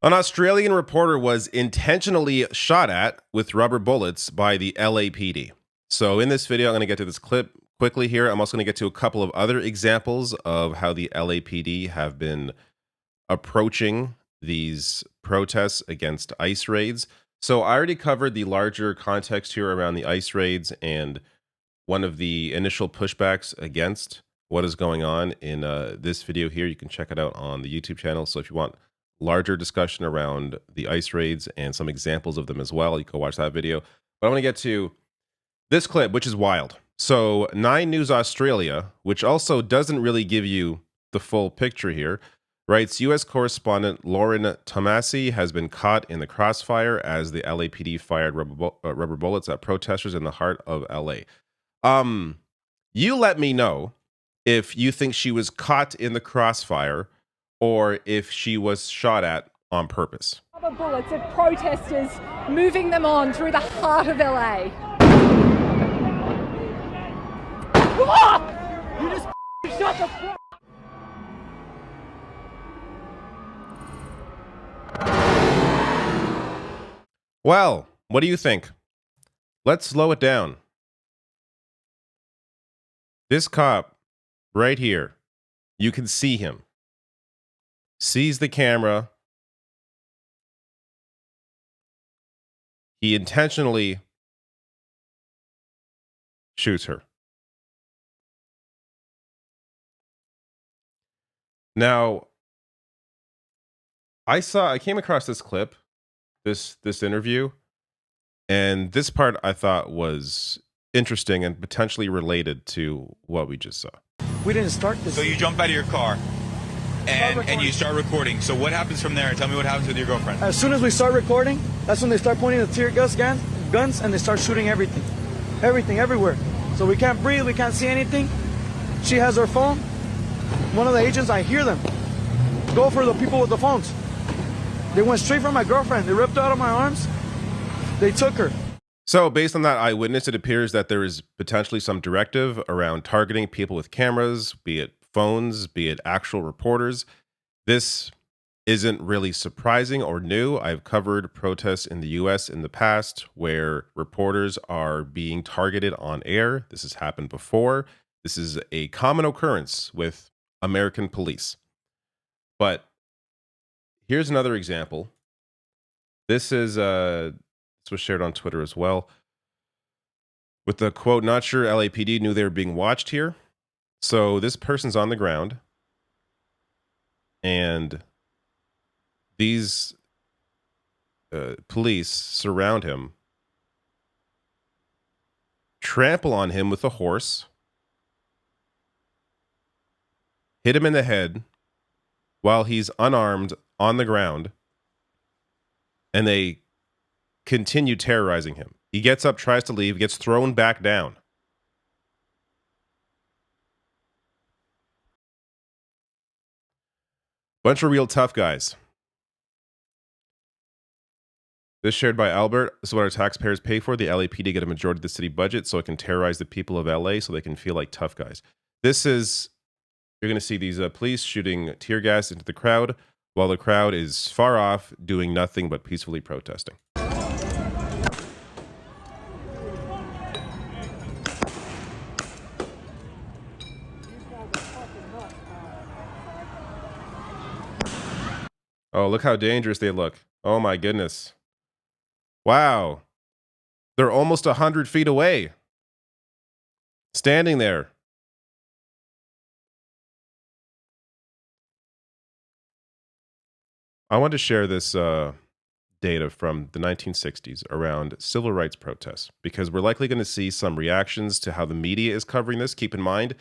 An Australian reporter was intentionally shot at with rubber bullets by the LAPD. So, in this video, I'm going to get to this clip quickly here. I'm also going to get to a couple of other examples of how the LAPD have been approaching these protests against ICE raids. So, I already covered the larger context here around the ICE raids and one of the initial pushbacks against what is going on in this video here. You can check it out on the YouTube channel. So, if you want larger discussion around the ICE raids and some examples of them as well, you can go watch that video. But I want to get to this clip, which is wild. So 9 News Australia, which also doesn't really give you the full picture here, writes U.S. correspondent Lauren Tomasi has been caught in the crossfire as the LAPD fired rubber bullets at protesters in the heart of L.A. You let me know if you think she was caught in the crossfire or if she was shot at on purpose. Rubber bullets of protesters moving them on through the heart of LA. You just shut the fuck. Well, what do you think? Let's slow it down. This cop right here, you can see him. Sees the camera. He intentionally shoots her. Now, I came across this clip, this interview, and this part I thought was interesting and potentially related to what we just saw. We didn't start this. So you jump out of your car and you start recording. So what happens from there? Tell me what happens with your girlfriend. As soon as we start recording, that's when they start pointing the tear guns, and they start shooting everything, everywhere. So we can't breathe, we can't see anything. She has her phone. One of the agents, I hear them go for the people with the phones. They went straight for my girlfriend. They ripped her out of my arms. They took her. So based on that eyewitness, it appears that there is potentially some directive around targeting people with cameras, be it phones, be it actual reporters. This isn't really surprising or new. I've covered protests in the US in the past where reporters are being targeted on air. This has happened before. This is a common occurrence with American police. But here's another example. This was shared on Twitter as well. With the quote, "Not sure LAPD knew they were being watched here." So this person's on the ground, and these police surround him, trample on him with a horse, hit him in the head while he's unarmed on the ground, and they continue terrorizing him. He gets up, tries to leave, gets thrown back down. Bunch of real tough guys. This shared by Albert. This is what our taxpayers pay for. The LAPD get a majority of the city budget so it can terrorize the people of LA so they can feel like tough guys. This is, you're going to see these police shooting tear gas into the crowd while the crowd is far off doing nothing but peacefully protesting. Oh, look how dangerous they look. Oh my goodness. Wow. They're almost 100 feet away. Standing there. I want to share this data from the 1960s around civil rights protests, because we're likely going to see some reactions to how the media is covering this. Keep in mind,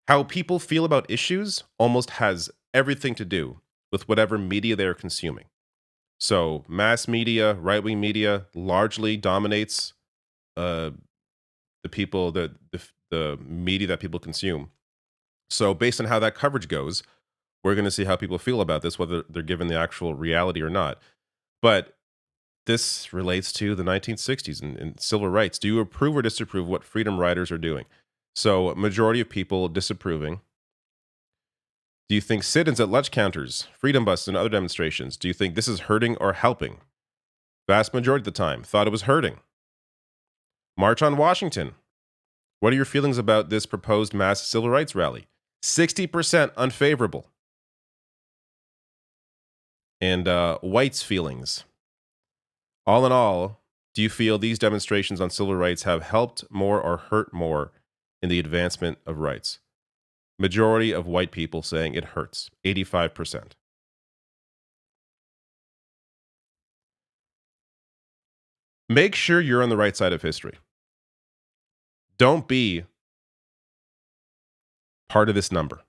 how people feel about issues almost has everything to do with whatever media they're consuming. So mass media, right-wing media largely dominates the media that people consume. So based on how that coverage goes, we're going to see how people feel about this, whether they're given the actual reality or not. But this relates to the 1960s and civil rights. Do you approve or disapprove what freedom riders are doing? So majority of people disapproving. Do you think sit-ins at lunch counters, freedom buses, and other demonstrations, do you think this is hurting or helping? Vast majority of the time, thought it was hurting. March on Washington. What are your feelings about this proposed mass civil rights rally? 60% unfavorable. And whites' feelings. All in all, do you feel these demonstrations on civil rights have helped more or hurt more in the advancement of rights? Majority of white people saying it hurts, 85%. Make sure you're on the right side of history. Don't be part of this number.